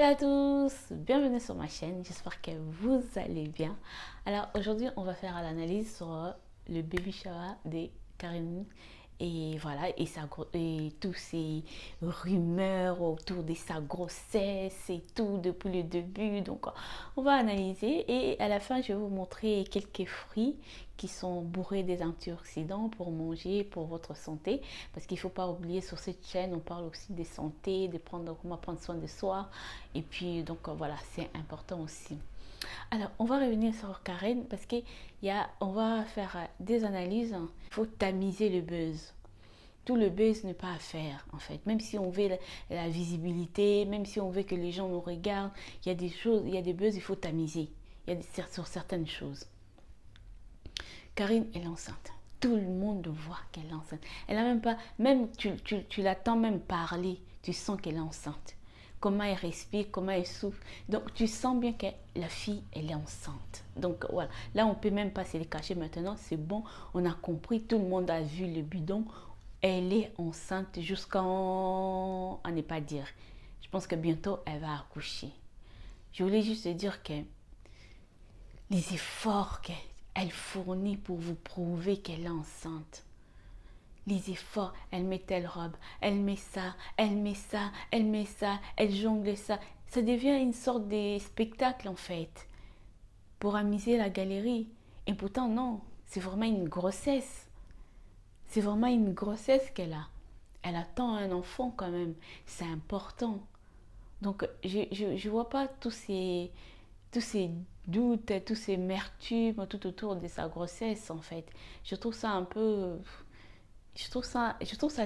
Hello à tous, bienvenue sur ma chaîne, j'espère que vous allez bien. Alors aujourd'hui on va faire l'analyse sur le baby shower de Karine et voilà et tous ces rumeurs autour de sa grossesse et tout depuis le début. Donc on va analyser et à la fin je vais vous montrer quelques fruits qui sont bourrés des antioxydants pour manger pour votre santé, parce qu'il ne faut pas oublier, sur cette chaîne on parle aussi de santé, de prendre comment prendre soin de soi, et puis donc voilà, c'est important aussi. Alors, on va revenir sur Karen parce que on va faire des analyses. Il faut tamiser le buzz. Tout le buzz n'est pas à faire en fait. Même si on veut la visibilité, même si on veut que les gens nous regardent, il y a des choses, il y a des buzz, il faut tamiser. Il y a sur certaines choses. Karine est enceinte. Tout le monde voit qu'elle est enceinte. Elle a même pas, même tu l'attends même parler, tu sens qu'elle est enceinte. Comment elle respire, comment elle souffle. Donc tu sens bien que la fille, elle est enceinte. Donc voilà, là on peut même pas se les cacher maintenant, c'est bon, on a compris, tout le monde a vu le bidon. Elle est enceinte jusqu'en, à ne pas dire. Je pense que bientôt elle va accoucher. Je voulais juste dire que les efforts qu'elle fournit pour vous prouver qu'elle est enceinte. Les efforts, elle met telle robe, elle met ça, elle met ça, elle met ça, elle jongle ça. Ça devient une sorte de spectacle en fait, pour amuser la galerie. Et pourtant non, c'est vraiment une grossesse. C'est vraiment une grossesse qu'elle a. Elle attend un enfant quand même, c'est important. Donc je vois pas tous ces doutes, tous ces mertumes tout autour de sa grossesse en fait. Je trouve ça un peu, je trouve ça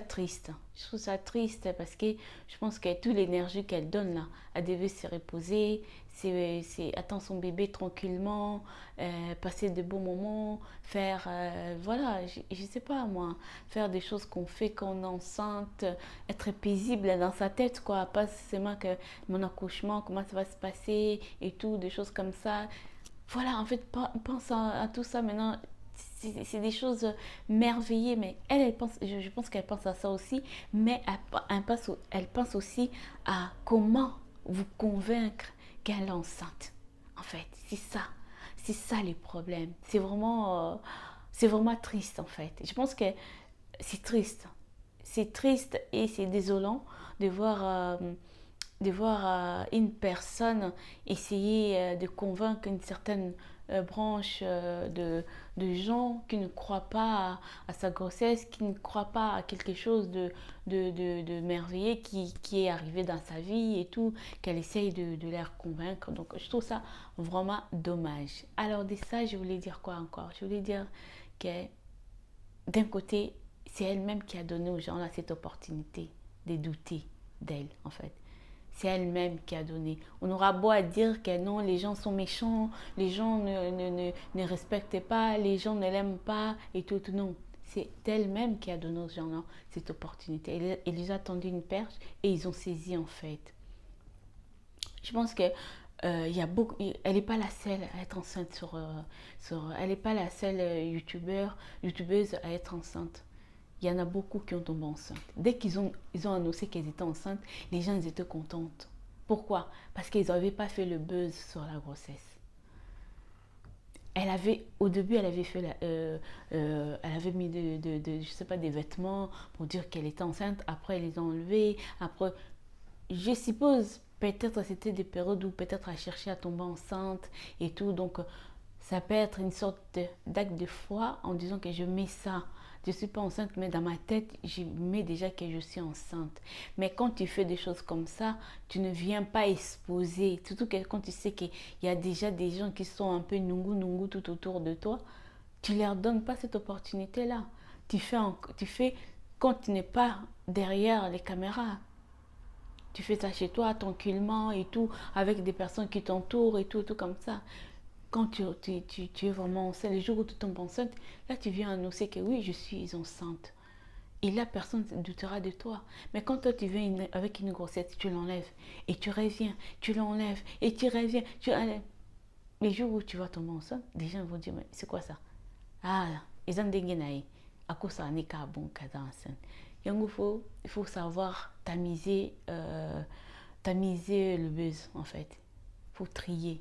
triste. Je trouve ça triste parce que je pense que toute l'énergie qu'elle donne là, elle devait se reposer, c'est attendre son bébé tranquillement, passer de bons moments, faire, voilà, je sais pas moi, faire des choses qu'on fait quand on est enceinte, être paisible dans sa tête, quoi, pas seulement que mon accouchement, comment ça va se passer et tout, des choses comme ça. Voilà, en fait, pense à tout ça maintenant. C'est des choses merveilleuses, mais elle pense, je pense qu'elle pense à ça aussi, mais elle pense aussi à comment vous convaincre qu'elle est enceinte. En fait, c'est ça les problèmes. C'est vraiment triste en fait. Je pense que c'est triste. C'est triste et c'est désolant de voir une personne essayer de convaincre une certaine branche de gens qui ne croient pas à sa grossesse, qui ne croient pas à quelque chose de merveilleux qui est arrivé dans sa vie et tout, qu'elle essaye de les convaincre. Donc je trouve ça vraiment dommage. Alors de ça, je voulais dire quoi encore? Je voulais dire que d'un côté, c'est elle-même qui a donné aux gens là cette opportunité de douter d'elle en fait. C'est elle-même qui a donné. On aura beau à dire que non, les gens sont méchants, les gens ne respectent pas, les gens ne l'aiment pas et tout. Non, c'est elle-même qui a donné aux gens-là cette opportunité. Elle les a tendu une perche et ils ont saisi en fait. Je pense que il y a beaucoup, elle n'est pas la seule à être enceinte elle n'est pas la seule youtubeuse à être enceinte. Il y en a beaucoup qui ont tombé enceintes. Dès ils ont annoncé qu'elles étaient enceintes, les gens ils étaient contentes. Pourquoi? Parce qu'ils n'avaient pas fait le buzz sur la grossesse. Au début, elle avait fait elle avait mis je sais pas, des vêtements pour dire qu'elle était enceinte. Après, elle les a enlevés. Après, je suppose, peut-être c'était des périodes où peut-être elle cherchait à tomber enceinte et tout. Donc, ça peut être une sorte d'acte de foi en disant que je mets ça. Je ne suis pas enceinte, mais dans ma tête, je mets déjà que je suis enceinte. Mais quand tu fais des choses comme ça, tu ne viens pas exposer. Surtout que quand tu sais qu'il y a déjà des gens qui sont un peu nungu tout autour de toi, tu ne leur donnes pas cette opportunité-là. Tu fais quand tu n'es pas derrière les caméras. Tu fais ça chez toi, tranquillement et tout, avec des personnes qui t'entourent et tout comme ça. Quand tu es vraiment enceinte, les jours où tu tombes enceinte, là tu viens annoncer que oui, je suis enceinte. Et là, personne ne doutera de toi. Mais quand toi tu viens avec une grossesse, tu l'enlèves. Et tu reviens, tu l'enlèves. Et tu reviens, tu l'enlèves. Les jours où tu vas tomber enceinte, les gens vont dire, mais c'est quoi ça? Ah, ils ont des guénaïs. À cause ça, n'est qu'à bon cadre enceinte. Il faut savoir tamiser tamiser le buzz en fait. Il faut trier.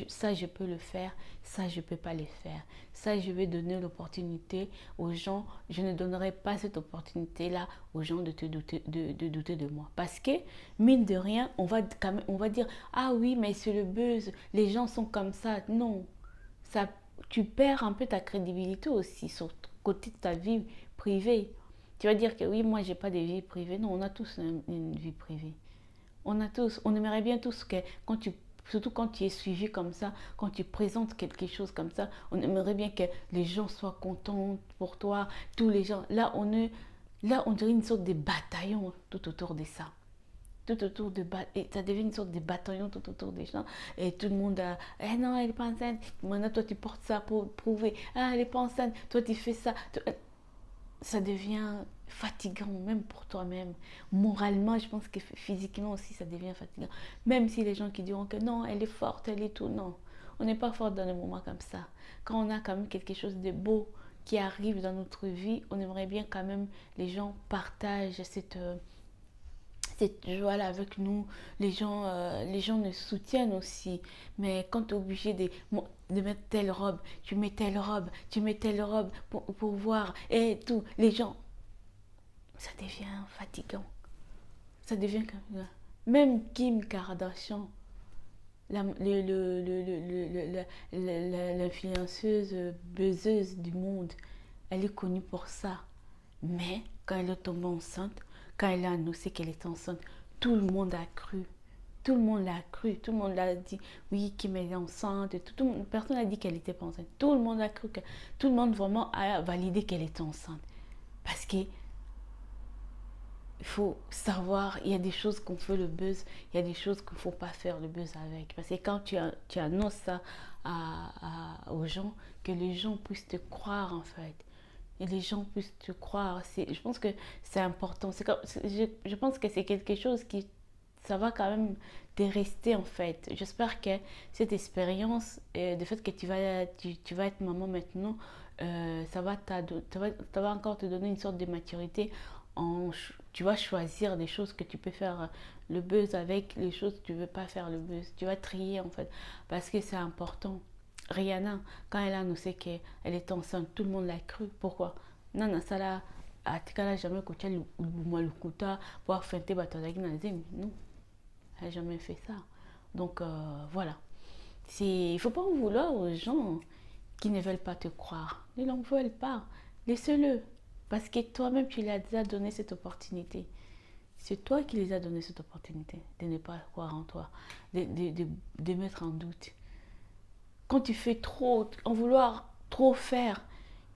Ça, je peux le faire, ça, je ne peux pas le faire. Ça, je vais donner l'opportunité aux gens. Je ne donnerai pas cette opportunité-là aux gens de douter de moi. Parce que, mine de rien, on va dire, ah oui, mais c'est le buzz, les gens sont comme ça. Non, ça, tu perds un peu ta crédibilité aussi sur le côté de ta vie privée. Tu vas dire que oui, moi, j'ai pas de vie privée. Non, on a tous une vie privée. On aimerait bien tous que surtout quand tu es suivi comme ça, quand tu présentes quelque chose comme ça, on aimerait bien que les gens soient contents pour toi, tous les gens. Là, on dirait une sorte de bataillon tout autour de ça. Tout autour et ça devient une sorte de bataillon tout autour des gens. Et tout le monde a, eh non, elle n'est pas enceinte. Maintenant, toi, tu portes ça pour prouver. Ah, elle n'est pas enceinte. Toi, tu fais ça. Ça devient fatigant, même pour toi-même. Moralement, je pense que physiquement aussi, ça devient fatigant. Même si les gens qui diront que non, elle est forte, elle est tout, non. On n'est pas forte dans des moments comme ça. Quand on a quand même quelque chose de beau qui arrive dans notre vie, on aimerait bien quand même les gens partagent cette joie-là avec nous. Les gens nous soutiennent aussi. Mais quand tu es obligé de mettre telle robe, tu mets telle robe, tu mets telle robe pour voir, et tout, les gens, ça devient fatigant. Ça devient comme ça. Même Kim Kardashian, l'influenceuse buzzeuse du monde, elle est connue pour ça. Mais quand elle est tombée enceinte, quand elle a annoncé qu'elle était enceinte, tout le monde a cru. Tout le monde l'a cru. Tout le monde l'a dit, oui, Kim est enceinte. Et personne n'a dit qu'elle n'était pas enceinte. Tout le monde a cru que. Tout le monde vraiment a validé qu'elle était enceinte. Parce que il faut savoir, il y a des choses qu'on fait le buzz, il y a des choses qu'il ne faut pas faire le buzz avec. Parce que quand tu annonces ça aux gens, que les gens puissent te croire en fait. Et les gens puissent te croire. Je pense que c'est important. Je pense que c'est quelque chose qui, ça va quand même te rester en fait. J'espère que cette expérience, le fait que tu vas être maman maintenant, ça va encore te donner une sorte de maturité. Tu vas choisir des choses que tu peux faire le buzz avec, les choses que tu ne veux pas faire le buzz. Tu vas trier en fait. Parce que c'est important. Rihanna, quand elle a annoncé qu'elle était enceinte, tout le monde l'a cru. Pourquoi? Non, non, ça là, elle jamais écouté le Malukuta pour feinter Batodagi Nazim. Non, elle n'a jamais fait ça. Donc voilà. Il ne faut pas en vouloir aux gens qui ne veulent pas te croire. Ils n'en veulent pas. Laisse-le. Parce que toi-même, tu leur as donné cette opportunité. C'est toi qui les as donné cette opportunité de ne pas croire en toi, de mettre en doute. Quand tu fais trop, en vouloir trop faire,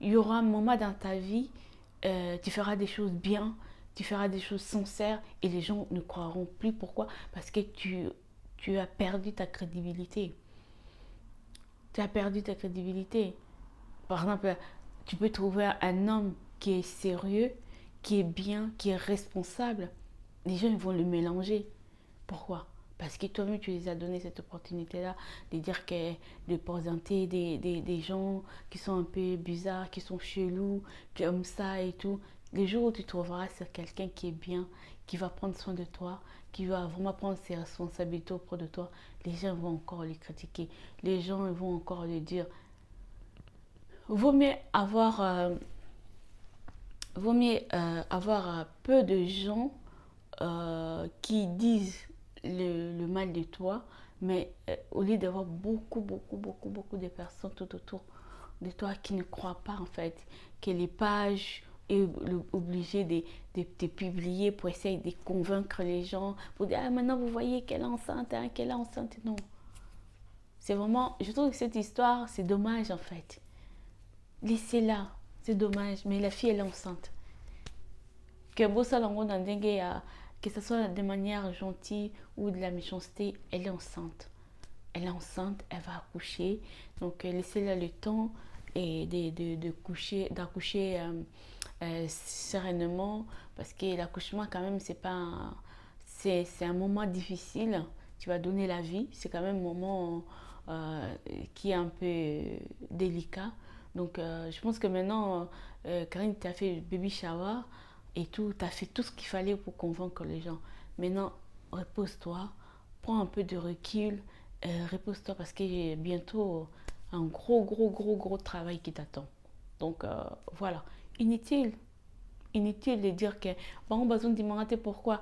il y aura un moment dans ta vie, tu feras des choses bien, tu feras des choses sincères et les gens ne croiront plus. Pourquoi? Parce que tu as perdu ta crédibilité. Tu as perdu ta crédibilité. Par exemple, tu peux trouver un homme qui est sérieux, qui est bien, qui est responsable. Les gens ils vont le mélanger. Pourquoi? Parce que toi-même, tu les as donné cette opportunité-là de dire que de présenter des gens qui sont un peu bizarres, qui sont chelous, comme ça et tout. Les jours où tu trouveras c'est quelqu'un qui est bien, qui va prendre soin de toi, qui va vraiment prendre ses responsabilités auprès de toi, les gens vont encore les critiquer. Les gens vont encore le dire. Vaut mieux avoir, peu de gens qui disent le mal de toi, mais au lieu d'avoir beaucoup de personnes tout autour de toi qui ne croient pas en fait, que les pages est obligé de te publier pour essayer de convaincre les gens, pour dire ah, maintenant vous voyez qu'elle est enceinte, hein, qu'elle est enceinte. Non, c'est vraiment, je trouve que cette histoire, c'est dommage en fait. Laissez-la, c'est dommage, mais la fille elle est enceinte. Que que ce soit de manière gentille ou de la méchanceté, elle est enceinte. Elle est enceinte, elle va accoucher. Donc laissez-la le temps et d'accoucher sereinement. Parce que l'accouchement quand même, c'est un moment difficile. Tu vas donner la vie. C'est quand même un moment qui est un peu délicat. Donc je pense que maintenant, Karine, tu as fait le baby shower et tout, tu as fait tout ce qu'il fallait pour convaincre les gens. Maintenant, repose-toi, prends un peu de recul, repose-toi parce qu'il y a bientôt un gros travail qui t'attend. Donc voilà, inutile, inutile de dire que bon, on a besoin de demander pourquoi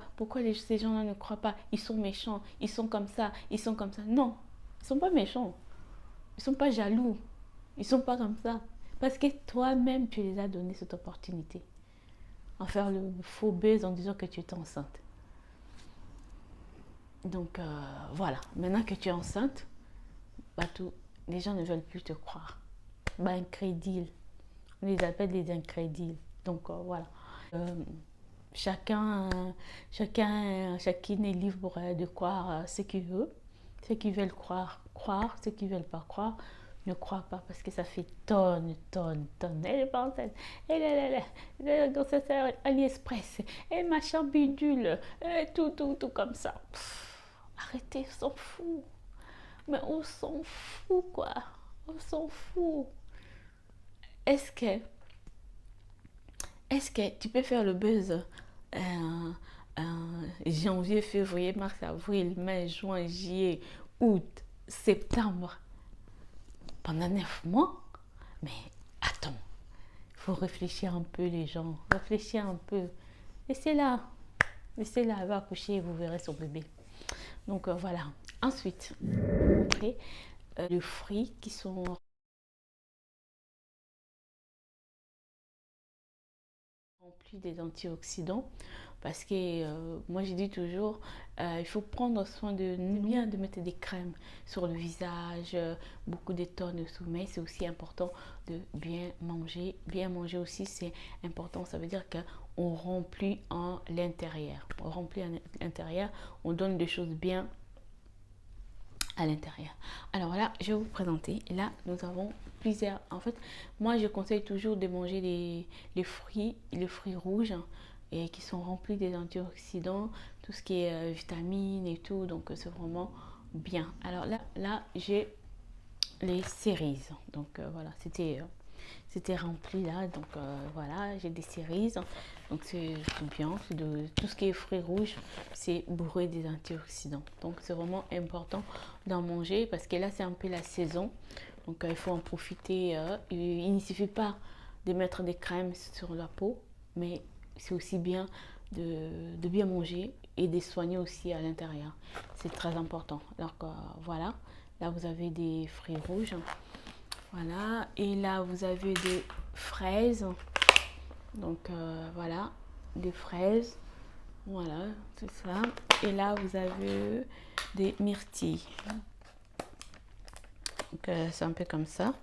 ces gens-là ne croient pas, ils sont méchants, ils sont comme ça, ils sont comme ça. Non, ils sont pas méchants, ils sont pas jaloux, ils sont pas comme ça. Parce que toi-même, tu les as donné cette opportunité. En faire le faux buzz en disant que tu es enceinte. Donc voilà, maintenant que tu es enceinte, bah, les gens ne veulent plus te croire. Bah, incrédule. On les appelle des incrédules. Donc voilà. Euh, chacune est libre de croire ce qu'il veut. Ceux qui veulent croire, croire. Ceux qui ne veulent pas croire, ne croient pas parce que ça fait tonnes. Elle est pas enceinte. Elle est grossesse AliExpress. Et machin bidule. Et tout comme ça. Arrêtez, on s'en fout. Mais on s'en fout quoi. On s'en fout. Est-ce que Est-ce que tu peux faire le buzz janvier, février, mars, avril, mai, juin, juillet, août, septembre pendant 9 mois? Mais attends, il faut réfléchir un peu les gens. Réfléchir un peu. Laissez-la. Laissez-la, elle va accoucher et vous verrez son bébé. Donc voilà. Ensuite, montrer les fruits qui sont remplis des antioxydants parce que moi je dis toujours il faut prendre soin de bien de mettre des crèmes sur le visage, beaucoup de tonnes de sommeil, c'est aussi important de bien manger aussi c'est important, ça veut dire qu'on remplit en l'intérieur, on donne des choses bien à l'intérieur. Alors là, je vais vous présenter. Là, nous avons plusieurs. En fait, moi, je conseille toujours de manger les fruits rouges et qui sont remplis des antioxydants, tout ce qui est vitamines et tout. Donc, c'est vraiment bien. Alors là j'ai les cerises. Donc, voilà, c'était rempli là. Donc, voilà, j'ai des cerises. Donc c'est bien, tout ce qui est fruits rouges, c'est bourré des antioxydants. Donc c'est vraiment important d'en manger parce que là c'est un peu la saison. Donc il faut en profiter. Il ne suffit pas de mettre des crèmes sur la peau, mais c'est aussi bien de bien manger et de soigner aussi à l'intérieur. C'est très important. Donc voilà, là vous avez des fruits rouges. Voilà, et là vous avez des fraises. Donc voilà, des fraises, voilà, tout ça. Et là, vous avez des myrtilles. Donc c'est un peu comme ça.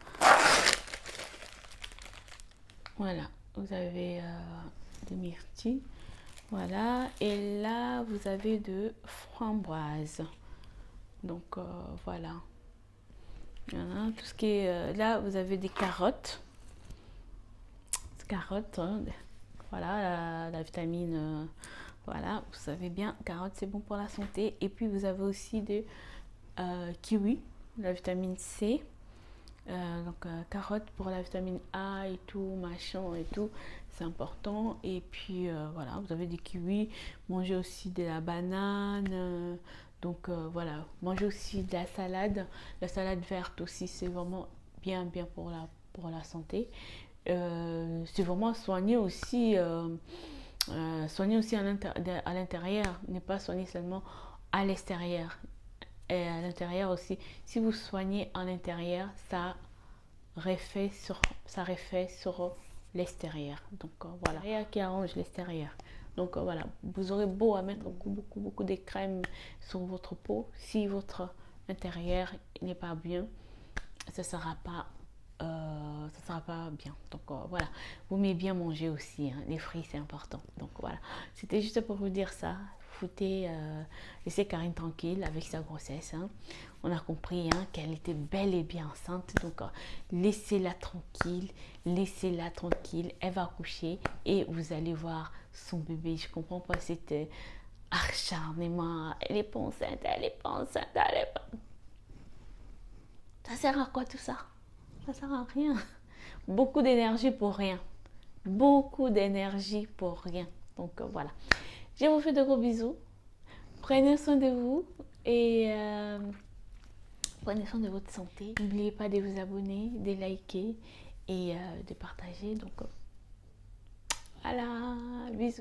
Voilà, vous avez des myrtilles. Voilà, et là, vous avez de framboises. Donc voilà. Voilà, tout ce qui est... là, vous avez des carottes. Carottes, hein. Voilà, la vitamine... voilà, vous savez bien, carottes c'est bon pour la santé. Et puis vous avez aussi des kiwis, la vitamine C. Donc carottes pour la vitamine A et tout, machin et tout, c'est important. Et puis voilà, vous avez des kiwis, mangez aussi de la banane. Donc voilà, mangez aussi de la salade verte aussi, c'est vraiment bien pour la santé. C'est vraiment soigner aussi à l'intérieur, ne pas soigner seulement à l'extérieur. Et à l'intérieur aussi, si vous soignez à l'intérieur, ça refait sur l'extérieur. Donc voilà, rien qui arrange l'extérieur. Donc voilà, vous aurez beau à mettre beaucoup de crème sur votre peau, si votre intérieur n'est pas bien, ça sera pas bien. Donc voilà, vous m'avez bien manger aussi, hein. Les fruits c'est important. Donc voilà, c'était juste pour vous dire ça. Laissez Karine tranquille avec sa grossesse, hein. On a compris, hein, qu'elle était bel et bien enceinte. Donc laissez-la tranquille, elle va accoucher et vous allez voir son bébé. Je comprends pas cet acharnement. Elle est pas enceinte, elle est pas enceinte, elle est pas... Ça sert à quoi tout ça? Ça sert à rien. Beaucoup d'énergie pour rien. Beaucoup d'énergie pour rien. Donc voilà. Je vous fais de gros bisous. prenez soin de vous et prenez soin de votre santé. N'oubliez pas de vous abonner, de liker et de partager. Donc voilà, bisous.